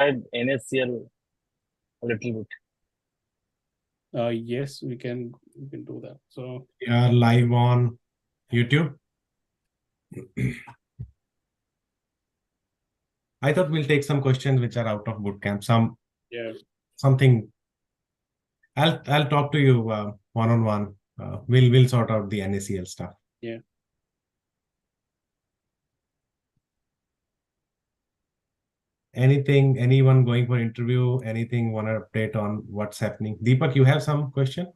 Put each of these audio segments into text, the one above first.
NACL a little bit? Yes, we can do that. So we are live on YouTube. I thought we'll take some questions which are out of bootcamp. Something. I'll talk to you one-on-one. We'll sort out the NACL stuff. Yeah. Anyone going for interview? Anything want to update on what's happening? Deepak, you have some question?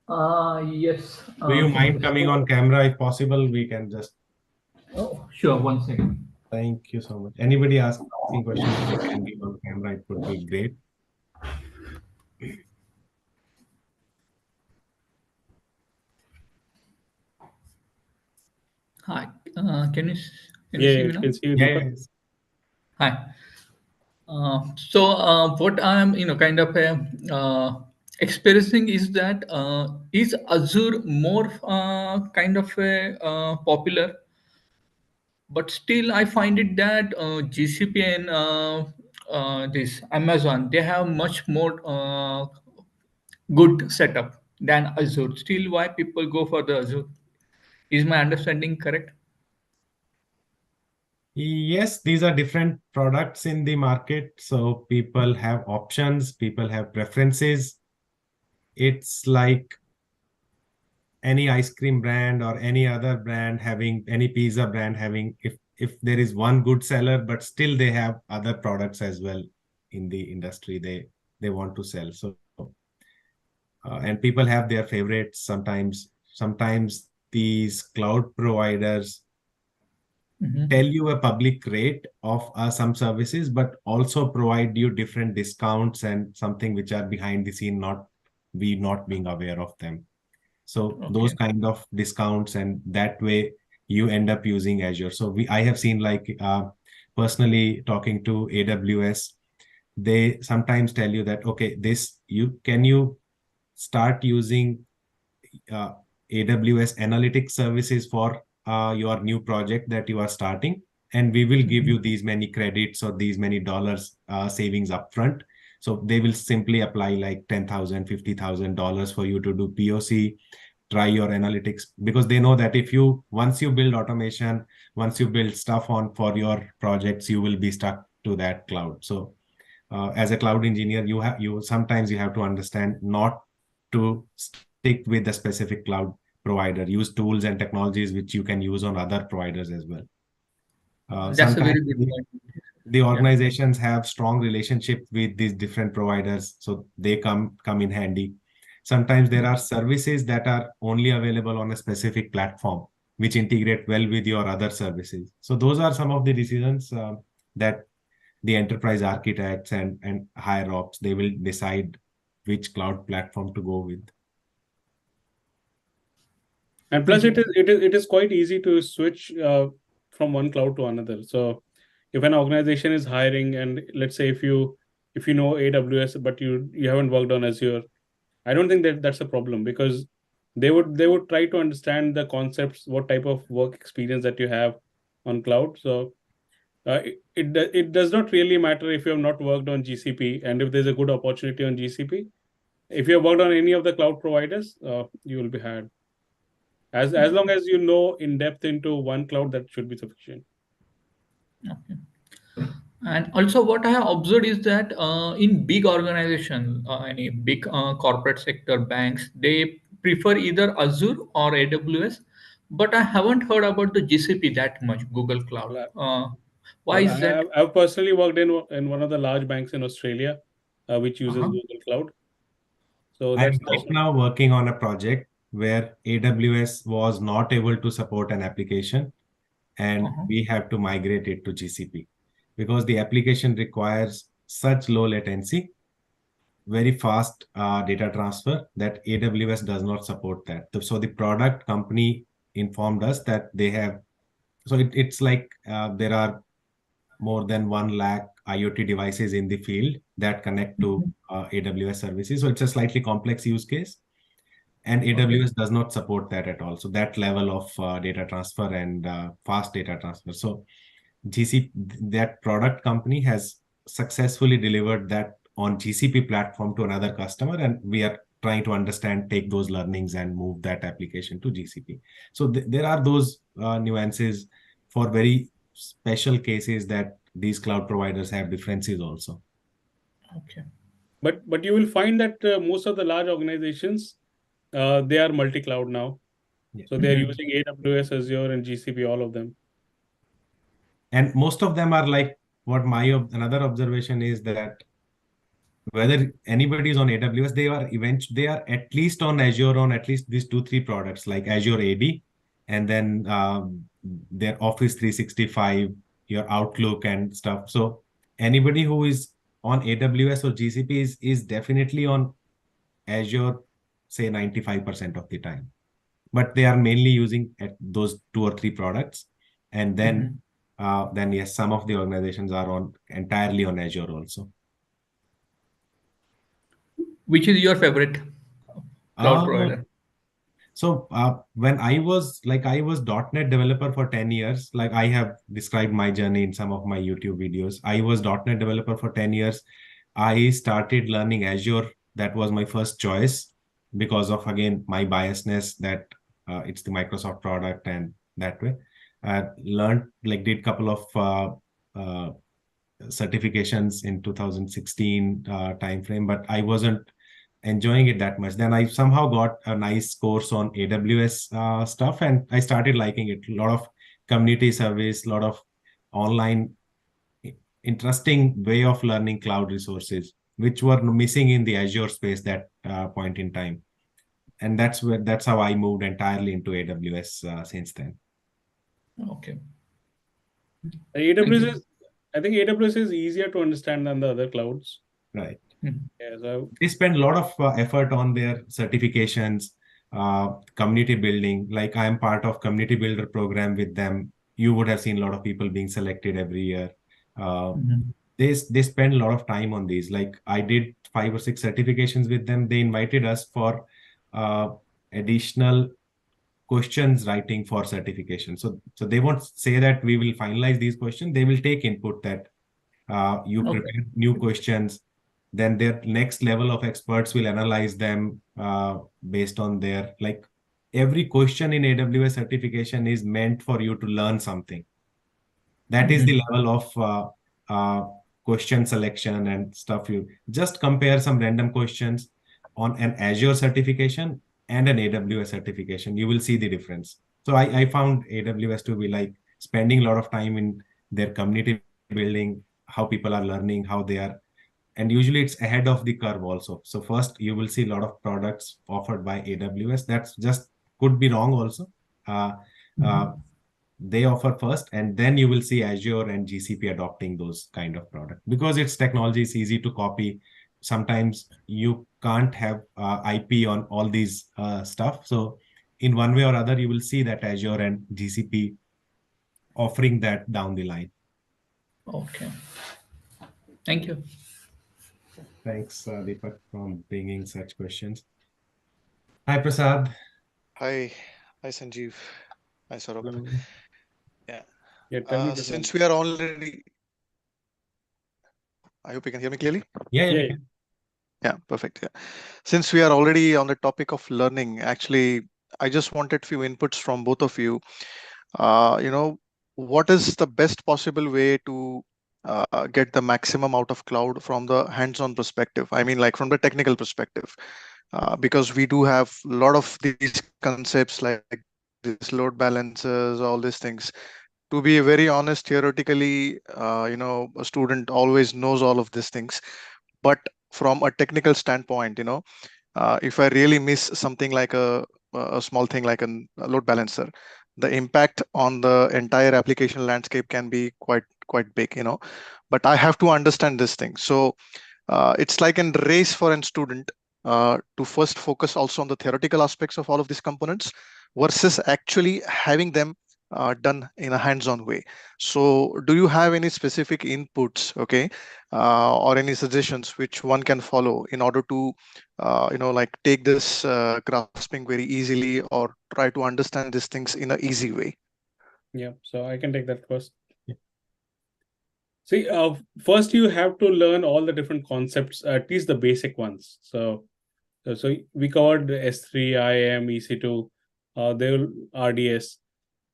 Yes. Do you mind coming on camera if possible? We can just. Oh, sure. 1 second. Thank you so much. Anybody asking questions, they can be on camera. It would be great. Hi. Can you see me now? Can see you, Deepak. Deepak. Hi. So what I'm kind of experiencing is that is Azure more kind of popular, but still I find it that GCP and this Amazon, they have much more good setup than Azure. Still, why people go for the Azure? Is my understanding correct? Yes, these are different products in the market. So people have options, people have preferences. It's like any ice cream brand or any other brand having, any pizza brand having, if there is one good seller, but still they have other products as well in the industry they want to sell. So and people have their favorites. Sometimes these cloud providers tell you a public rate of some services, but also provide you different discounts and something which are behind the scene, not being aware of them. So those kind of discounts, and that way you end up using Azure. So I have seen, like personally talking to AWS, they sometimes tell you that, okay, can you start using AWS analytics services for your new project that you are starting, and we will give you these many credits or these many dollars savings upfront. So they will simply apply like $10,000, $50,000 for you to do POC, try your analytics, because they know that once you build automation, once you build stuff for your projects, you will be stuck to that cloud. So as a cloud engineer, sometimes you have to understand not to stick with the specific cloud provider. Use tools and technologies which you can use on other providers as well. That's a very good point. The organizations have strong relationship with these different providers, so they come in handy. Sometimes there are services that are only available on a specific platform, which integrate well with your other services. So those are some of the decisions that the enterprise architects and higher ups, they will decide which cloud platform to go with. And plus, it is quite easy to switch from one cloud to another. So if an organization is hiring, and let's say if you know AWS but you haven't worked on Azure, I don't think that's a problem, because they would try to understand the concepts, what type of work experience that you have on cloud. So it does not really matter if you have not worked on GCP, and if there's a good opportunity on GCP, if you have worked on any of the cloud providers, you will be hired. As long as you know in depth into one cloud, that should be sufficient. Okay. And also, what I have observed is that in big organizations, any big corporate sector banks, they prefer either Azure or AWS. But I haven't heard about the GCP that much, Google Cloud. Why is that? I've personally worked in one of the large banks in Australia, which uses Google Cloud. So I'm right now working on a project where AWS was not able to support an application, and we have to migrate it to GCP because the application requires such low latency, very fast data transfer, that AWS does not support that. So the product company informed us that they have, so it's like there are more than 1 lakh IoT devices in the field that connect to AWS services. So it's a slightly complex use case, and AWS does not support that at all. So that level of data transfer and fast data transfer. So GCP, that product company has successfully delivered that on GCP platform to another customer, and we are trying to understand, take those learnings and move that application to GCP. So there are those nuances for very special cases that these cloud providers have differences also. Okay. But you will find that most of the large organizations, they are multi-cloud now. Yeah. So they're using AWS, Azure, and GCP, all of them. And most of them are like, what my another observation is that whether anybody is on AWS, they are at least on Azure on at least these 2-3 products like Azure AD, and then their Office 365, your Outlook and stuff. So anybody who is on AWS or GCP is definitely on Azure, say 95% of the time. But they are mainly using at those 2 or 3 products, and then yes, some of the organizations are on entirely on Azure also. Which is your favorite cloud Uh, provider? So when I was .NET developer for 10 years, like I have described my journey in some of my YouTube videos. I was .NET developer for 10 years. I started learning Azure. That was my first choice because of, again, my biasness that it's the Microsoft product and that way. Learned, like did couple of certifications in 2016 timeframe, but I wasn't enjoying it that much. Then I somehow got a nice course on AWS stuff, and I started liking it. A lot of community service, a lot of online interesting way of learning cloud resources, which were missing in the Azure space that point in time. And that's how I moved entirely into AWS since then. Okay. AWS is, I think AWS is easier to understand than the other clouds. Right. Yeah, so They spend a lot of effort on their certifications, community building. Like I am part of community builder program with them. You would have seen a lot of people being selected every year. They spend a lot of time on these. Like I did 5 or 6 certifications with them. They invited us for additional questions writing for certification. So they won't say that we will finalize these questions. They will take input that you Okay. prepare new questions, then their next level of experts will analyze them based on their, like, every question in AWS certification is meant for you to learn something. That is the level of question selection and stuff. You just compare some random questions on an Azure certification and an AWS certification, you will see the difference. So I found AWS to be like spending a lot of time in their community building, how people are learning, how they are, and usually it's ahead of the curve also. So first you will see a lot of products offered by AWS. That's just could be wrong also. They offer first, and then you will see Azure and GCP adopting those kind of product because its technology is easy to copy. Sometimes you can't have IP on all these stuff. So in one way or other, you will see that Azure and GCP offering that down the line. Okay. Thank you. Thanks, Deepak, for bringing such questions. Hi, Prasad. Hi, Sanjeev. Hi, Saurabh. hello. Yeah. Yeah, tell me, Prasad. Since we are already, I hope you can hear me clearly. Yeah. Yeah, perfect. Yeah. Since we are already on the topic of learning, actually, I just wanted few inputs from both of you. What is the best possible way to get the maximum out of cloud from the hands-on perspective? I mean, like from the technical perspective, because we do have a lot of these concepts like this load balancers, all these things. To be very honest, theoretically, a student always knows all of these things, but from a technical standpoint, if I really miss something like a small thing like a load balancer, the impact on the entire application landscape can be quite big, but I have to understand this thing. So it's like a race for a student to first focus also on the theoretical aspects of all of these components versus actually having them done in a hands-on way. So do you have any specific inputs, okay, or any suggestions which one can follow in order to like take this grasping very easily or try to understand these things in an easy way? Yeah, so I can take that first. See, first you have to learn all the different concepts, at least the basic ones. So we covered S3, IAM, EC2, there RDS.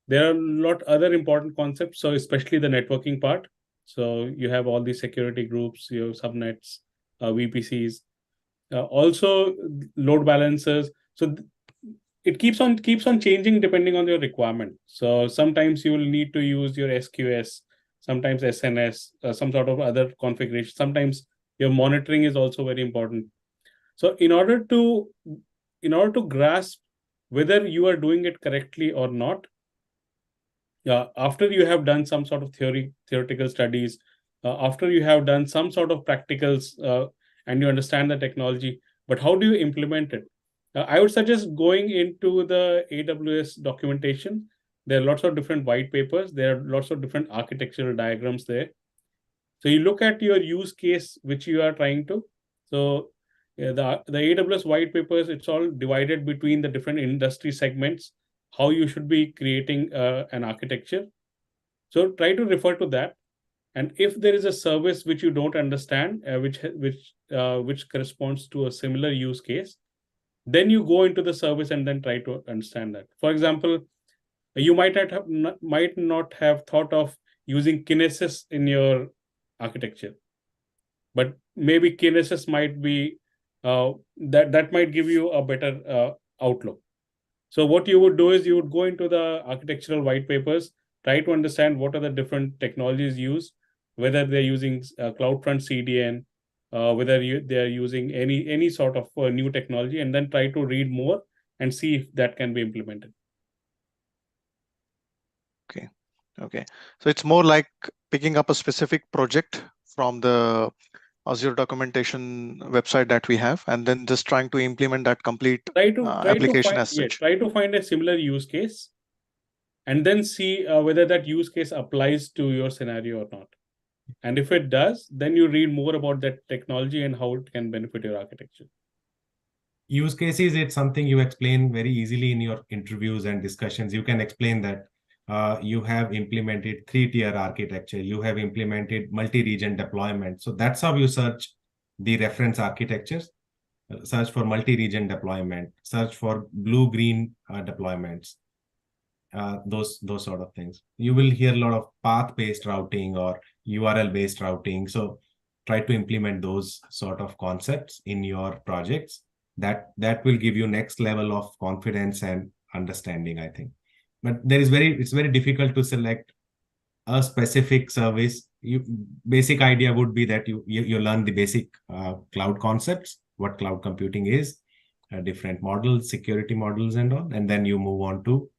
There are a lot other important concepts. So especially the networking part. So you have all these security groups, you have subnets, VPCs, also load balancers. So it keeps on changing depending on your requirement. So sometimes you will need to use your SQS, sometimes SNS, some sort of other configuration. Sometimes your monitoring is also very important. So in order to grasp whether you are doing it correctly or not, after you have done some sort of theoretical studies, after you have done some sort of practicals, and you understand the technology, but how do you implement it? I would suggest going into the AWS documentation. There are lots of different white papers. There are lots of different architectural diagrams there. So you look at your use case which you are trying to. So yeah, the AWS white papers, it's all divided between the different industry segments, how you should be creating an architecture. So try to refer to that. And if there is a service which you don't understand, which corresponds to a similar use case, then you go into the service and then try to understand that. For example, you might not have thought of using Kinesis in your architecture, but maybe Kinesis might be that might give you a better outlook. So what you would do is you would go into the architectural white papers, try to understand what are the different technologies used, whether they're using CloudFront CDN, whether they're using any sort of new technology, and then try to read more and see if that can be implemented. Okay. So it's more like picking up a specific project from the Azure documentation website that we have, and then just trying to implement that complete application as such. Try to find a similar use case, and then see whether that use case applies to your scenario or not. And if it does, then you read more about that technology and how it can benefit your architecture. Use cases, it's something you explain very easily in your interviews and discussions. You can explain that you have implemented 3-tier architecture, you have implemented multi-region deployment. So that's how you search the reference architectures, search for multi-region deployment, search for blue-green deployments, those sort of things. You will hear a lot of path-based routing or URL-based routing. So try to implement those sort of concepts in your projects. That will give you next level of confidence and understanding, I think. But it's very difficult to select a specific service. Basic idea would be that you learn the basic cloud concepts, what cloud computing is, different models, security models and all, and then you move on to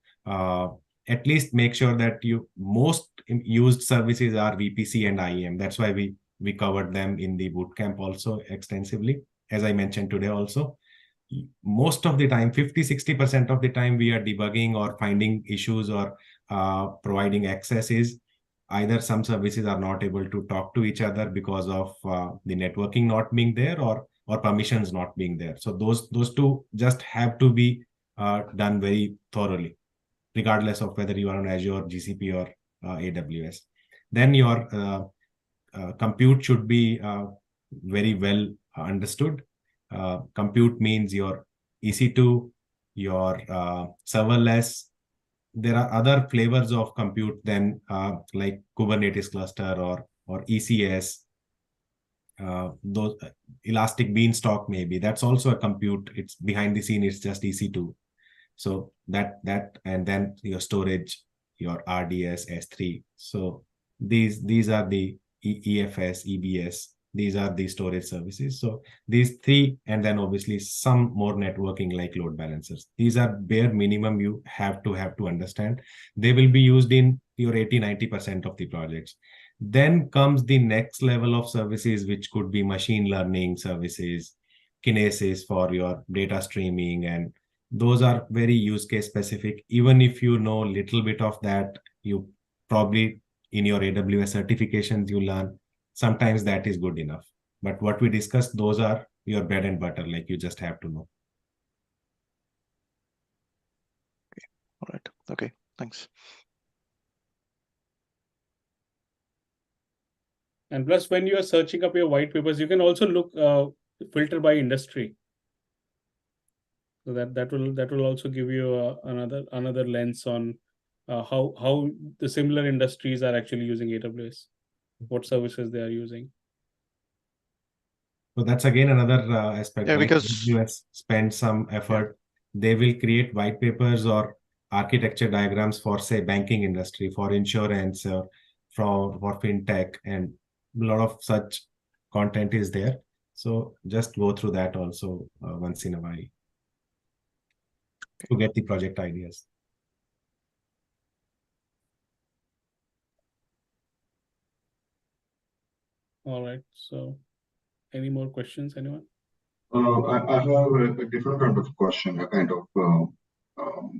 at least make sure that most used services are VPC and IAM. That's why we covered them in the bootcamp also extensively, as I mentioned today also. Most of the time, 50-60% of the time, we are debugging or finding issues or providing access is either some services are not able to talk to each other because of the networking not being there or permissions not being there. So those two just have to be done very thoroughly, regardless of whether you are on Azure, GCP, or AWS. Then your compute should be very well understood. Compute means your EC2, your serverless. There are other flavors of compute than like Kubernetes cluster or ECS. Those Elastic Beanstalk maybe. That's also a compute. It's behind the scene. It's just EC2. So that and then your storage, your RDS, S3. So these are the EFS, EBS. These are the storage services. So these three, and then obviously some more networking like load balancers. These are bare minimum you have to understand. They will be used in your 80-90% of the projects. Then comes the next level of services, which could be machine learning services, Kinesis for your data streaming, and those are very use case specific. Even if you know a little bit of that, you probably in your AWS certifications you learn. Sometimes that is good enough. But what we discussed, those are your bread and butter, like you just have to know. All right. Okay. Thanks. And plus, when you are searching up your white papers, you can also look filter by industry. So that will also give you another lens on how the similar industries are actually using AWS, what services they are using. So that's again another aspect. Yeah, Like because AWS spend some effort, they will create white papers or architecture diagrams for, say, banking industry, for insurance, or for fintech, and a lot of such content is there. So just go through that also once in a while to get the project ideas. All right. So, any more questions, anyone? I have a different kind of question, a kind of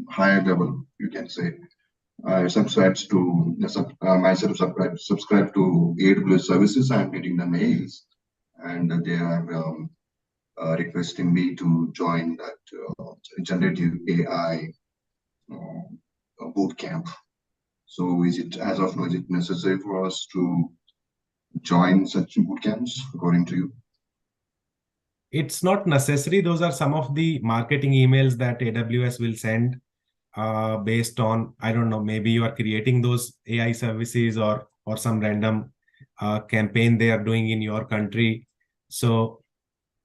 higher level, you can say. I subscribe to myself subscribe to AWS services. I'm getting the mails, and they are requesting me to join that generative AI boot camp. So, is it, as of now, is it necessary for us to join such boot camps, according to you? It's not necessary. Those are some of the marketing emails that AWS will send based on, I don't know, maybe you are creating those AI services, or some random campaign they are doing in your country. So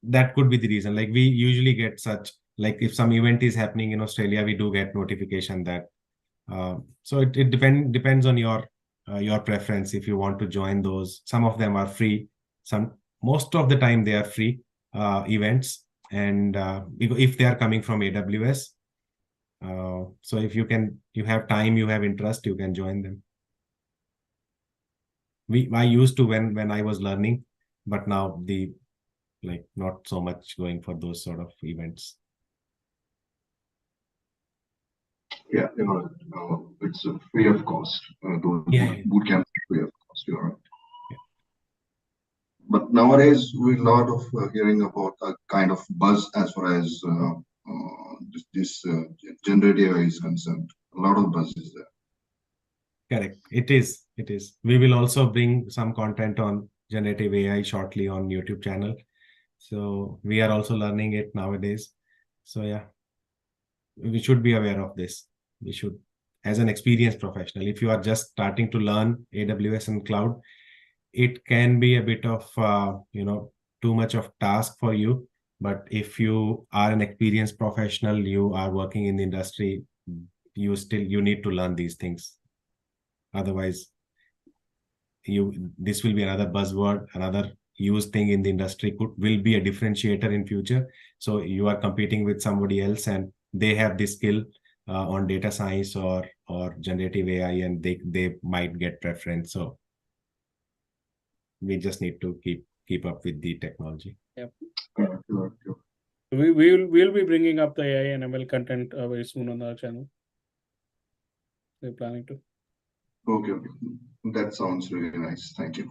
that could be the reason. Like we usually get such, like if some event is happening in Australia, we do get notification that. So it depends on your preference if you want to join those. Some of them are free. Most of the time they are free events, and if they are coming from AWS. So if you have time, you have interest, you can join them. I used to when I was learning, but now not so much going for those sort of events. Yeah, it's free of cost. Those boot camps are free of cost. You're right. Yeah. But nowadays, we're a lot of hearing about a kind of buzz as far as this generative AI is concerned. A lot of buzz is there. Correct. It is. We will also bring some content on generative AI shortly on YouTube channel. So we are also learning it nowadays. So yeah, we should be aware of this. We should, as an experienced professional, if you are just starting to learn AWS and cloud, it can be a bit of too much of task for you. But if you are an experienced professional, you are working in the industry, you need to learn these things. Otherwise, this will be another buzzword, another used thing in the industry, will be a differentiator in future. So you are competing with somebody else, and they have this skill on data science or generative AI, and they might get preference. So we just need to keep up with the technology. Yep. Correct. We'll be bringing up the AI and ML content very soon on our channel. We're planning to. Okay. That sounds really nice. Thank you.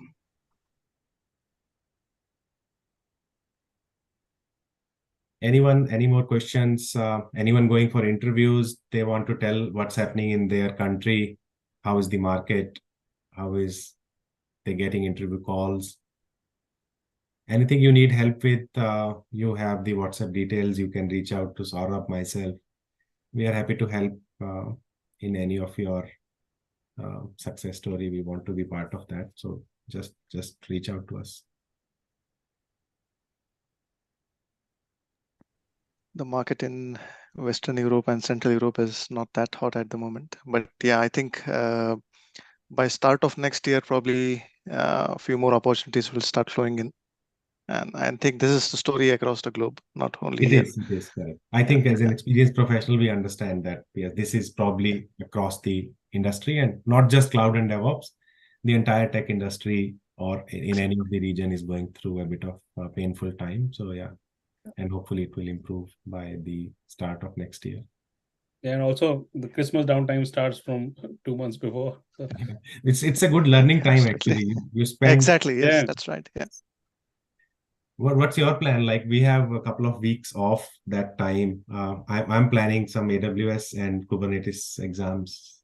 Any more questions? Anyone going for interviews? They want to tell what's happening in their country. How is the market? How is they getting interview calls? Anything you need help with, you have the WhatsApp details. You can reach out to Saurabh, myself. We are happy to help in any of your success story. We want to be part of that. So just reach out to us. the market in Western Europe and Central Europe is not that hot at the moment. But yeah, I think by start of next year, probably a few more opportunities will start flowing in. And I think this is the story across the globe, not only here. It is correct. I think as an experienced professional, we understand that this is probably across the industry, and not just cloud and DevOps. The entire tech industry or in any of the region is going through a bit of a painful time. So yeah, and hopefully it will improve by the start of next year. Yeah, and also the Christmas downtime starts from 2 months before. So. It's a good learning time actually. You spend Exactly. Yes, that's right. Yeah. What's your plan? Like we have a couple of weeks off that time. I'm planning some AWS and Kubernetes exams.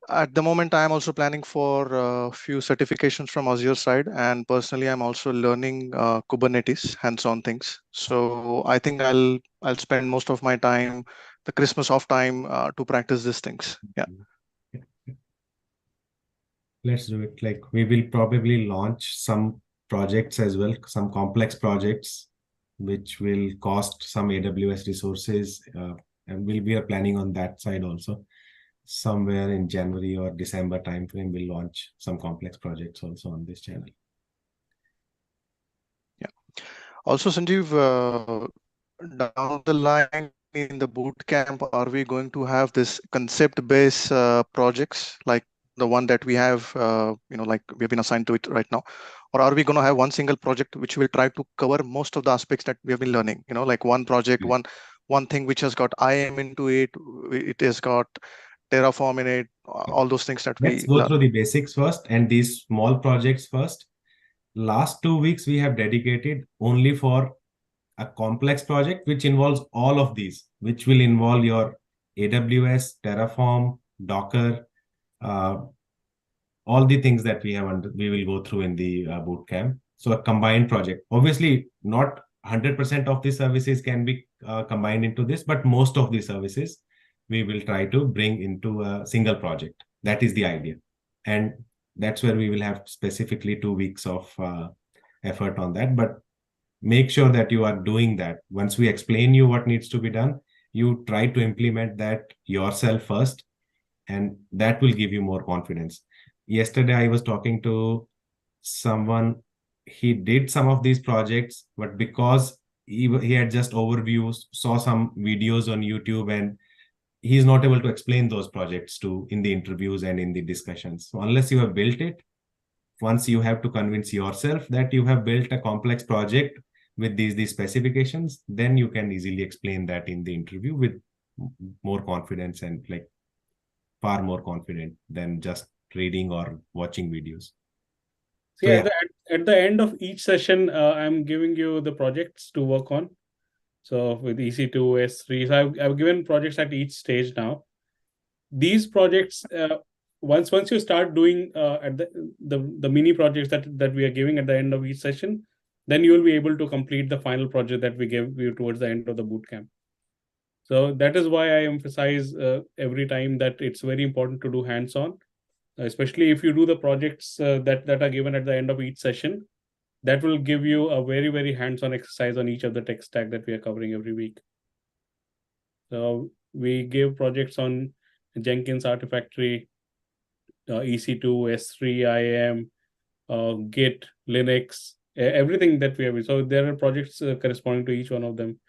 At the moment, I am also planning for a few certifications from Azure side, and personally, I'm also learning Kubernetes hands-on things. So I think I'll spend most of my time, the Christmas off time, to practice these things. Yeah. Let's do it. Like we will probably launch some projects as well, some complex projects, which will cost some AWS resources, and we are planning on that side also. Somewhere in January or December timeframe, we'll launch some complex projects also on this channel. Yeah. Also, Sanjeev, down the line in the boot camp, are we going to have this concept-based projects like the one that we have, like we've been assigned to it right now? Or are we going to have one single project which will try to cover most of the aspects that we have been learning? Like one project, one thing which has got IAM into it, it has got Terraform in it, all those things that Let's we go learn. through the basics first and these small projects first. Last 2 weeks, we have dedicated only for a complex project which involves all of these, which will involve your AWS, Terraform, Docker, all the things that we will go through in the boot camp. So a combined project. Obviously, not 100% of the services can be combined into this, but most of the services we will try to bring into a single project. That is the idea. And that's where we will have specifically 2 weeks of effort on that. But make sure that you are doing that. Once we explain you what needs to be done, you try to implement that yourself first, and that will give you more confidence. Yesterday, I was talking to someone. He did some of these projects, but because he had just overviews, saw some videos on YouTube, and he's not able to explain those projects to in the interviews and in the discussions. So unless you have built it, once you have to convince yourself that you have built a complex project with these specifications, then you can easily explain that in the interview with more confidence and like far more confident than just reading or watching videos. So yeah, at the end of each session, I'm giving you the projects to work on. So with EC2, S3, so I've given projects at each stage now. These projects, once you start doing at the mini projects that we are giving at the end of each session, then you will be able to complete the final project that we gave you towards the end of the boot camp. So that is why I emphasize every time that it's very important to do hands-on, especially if you do the projects that are given at the end of each session. That will give you a very, very hands-on exercise on each of the tech stack that we are covering every week. So we give projects on Jenkins Artifactory, EC2, S3, IAM, Git, Linux, everything that we have. So there are projects corresponding to each one of them.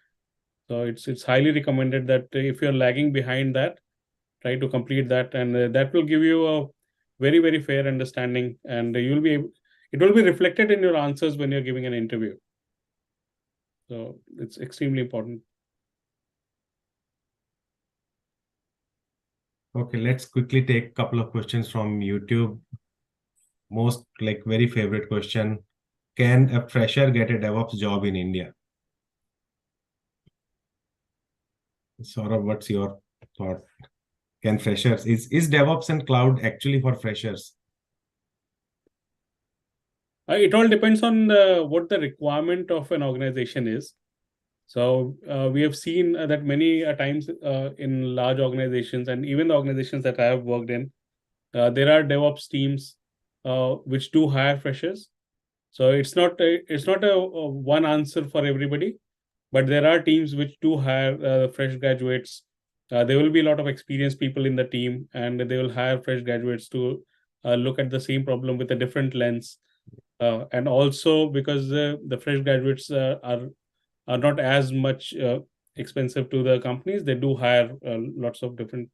So it's highly recommended that if you're lagging behind that, try to complete that, and that will give you a very, very fair understanding, and you'll be able, it will be reflected in your answers when you're giving an interview. So it's extremely important. Okay, let's quickly take a couple of questions from YouTube. Most like very favorite question: can a fresher get a DevOps job in India? Saurabh, what's your thought? Can freshers is DevOps and cloud actually for freshers? It all depends on what the requirement of an organization is. So we have seen that many times in large organizations, and even the organizations that I have worked in, there are DevOps teams which do hire freshers. So it's not a one answer for everybody, but there are teams which do hire fresh graduates. There will be a lot of experienced people in the team, and they will hire fresh graduates to look at the same problem with a different lens. And also because the fresh graduates are not as much expensive to the companies, they do hire lots of different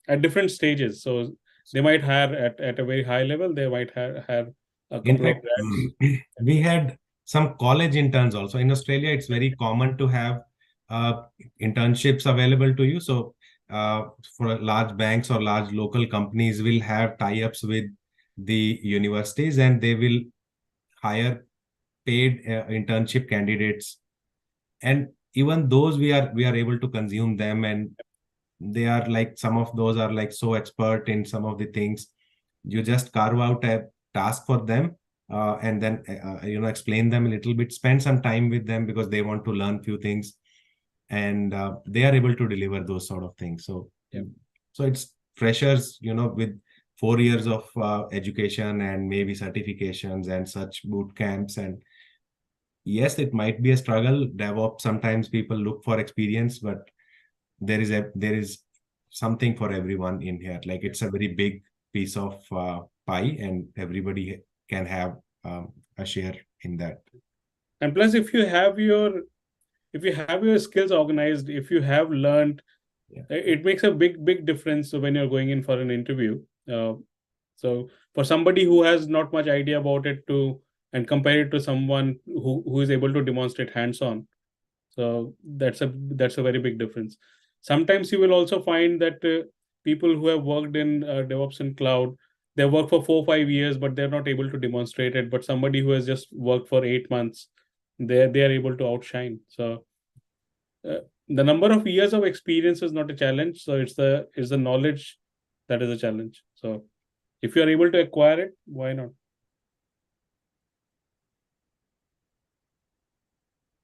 at different stages. So they might hire at a very high level, they might hire a In couple of fact, grads. we had some college interns also. In Australia, it's very common to have internships available to you. So for large banks or large local companies will have tie-ups with the universities, and they will hire paid internship candidates. And even those we are able to consume them, and they are like, some of those are like so expert in some of the things. You just carve out a task for them, and then explain them a little bit, spend some time with them because they want to learn few things, and they are able to deliver those sort of things. So Yeah. so it's freshers, with 4 years of education and maybe certifications and such boot camps. And yes, it might be a struggle. DevOps, sometimes people look for experience, but there is something for everyone in here. Like, it's a very big piece of pie, and everybody can have a share in that. And plus, if you have your skills organized, if you have learned, Yeah. it makes a big difference when you're going in for an interview. So for somebody who has not much idea about it and compare it to someone who is able to demonstrate hands-on, so that's a very big difference. Sometimes you will also find that people who have worked in DevOps and cloud, they work for 4-5 years, but they're not able to demonstrate it. But somebody who has just worked for 8 months, they are able to outshine. So the number of years of experience is not a challenge. So it's the knowledge that is a challenge. So if you are able to acquire it, why not?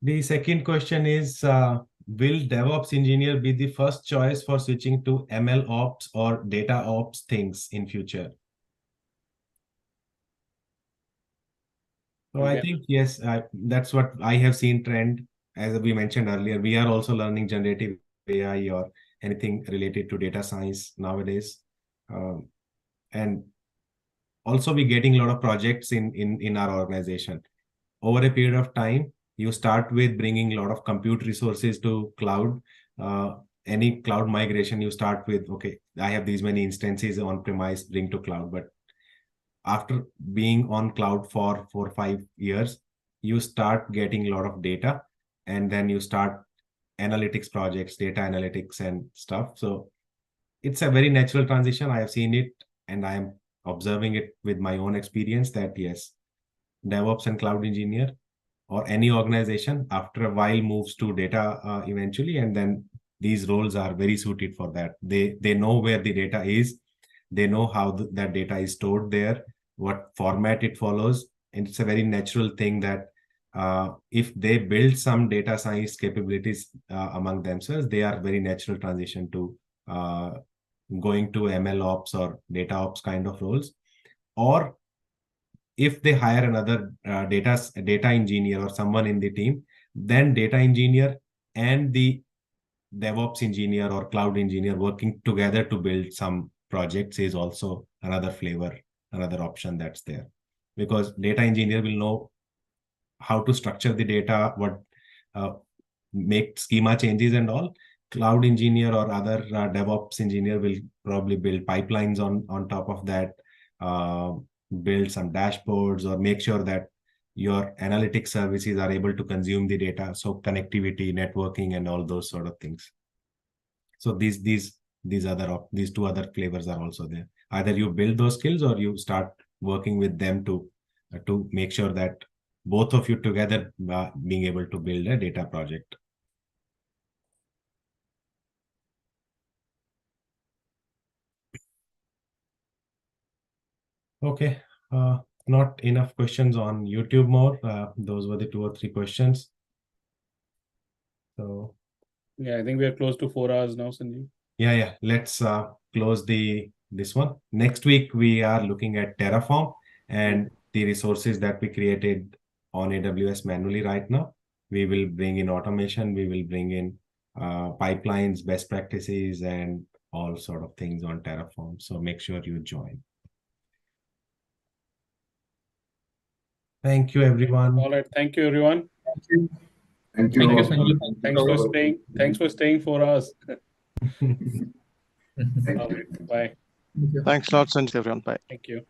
The second question is, will DevOps engineer be the first choice for switching to ML ops or data ops things in future? So I think, yes, that's what I have seen trend. As we mentioned earlier, we are also learning generative AI or anything related to data science nowadays. And also we getting a lot of projects in our organization. Over a period of time, you start with bringing a lot of compute resources to cloud. Any cloud migration, you start with, okay, I have these many instances on premise, bring to cloud. But after being on cloud for 4 or 5 years, you start getting a lot of data, and then you start analytics projects, data analytics and stuff. So it's a very natural transition. I have seen it, and I am observing it with my own experience that yes, DevOps and cloud engineer or any organization after a while moves to data eventually, and then these roles are very suited for that. They know where the data is, they know how that data is stored there, what format it follows, and it's a very natural thing that if they build some data science capabilities among themselves, they are very natural transition to going to ML ops or data ops kind of roles. Or if they hire another data engineer or someone in the team, then data engineer and the DevOps engineer or cloud engineer working together to build some projects is also another flavor, another option that's there. Because data engineer will know how to structure the data, what make schema changes and all. Cloud engineer or other DevOps engineer will probably build pipelines on top of that, build some dashboards, or make sure that your analytics services are able to consume the data. So connectivity, networking, and all those sort of things. So these two other flavors are also there. Either you build those skills or you start working with them to make sure that both of you together being able to build a data project. Okay, not enough questions on YouTube more. Those were the 2 or 3 questions. So yeah, I think we are close to 4 hours now, Sanjeev. Yeah. Let's close this one. Next week we are looking at Terraform and the resources that we created on AWS manually right now. We will bring in automation. We will bring in pipelines, best practices, and all sort of things on Terraform. So make sure you join. Thank you, everyone. All right. Thank you, everyone. Thank you. Thank you, Sanjeev. Thanks for staying 4 hours. Thank All you. right. Bye. Thanks a lot, Sanjay, everyone. Bye. Thank you.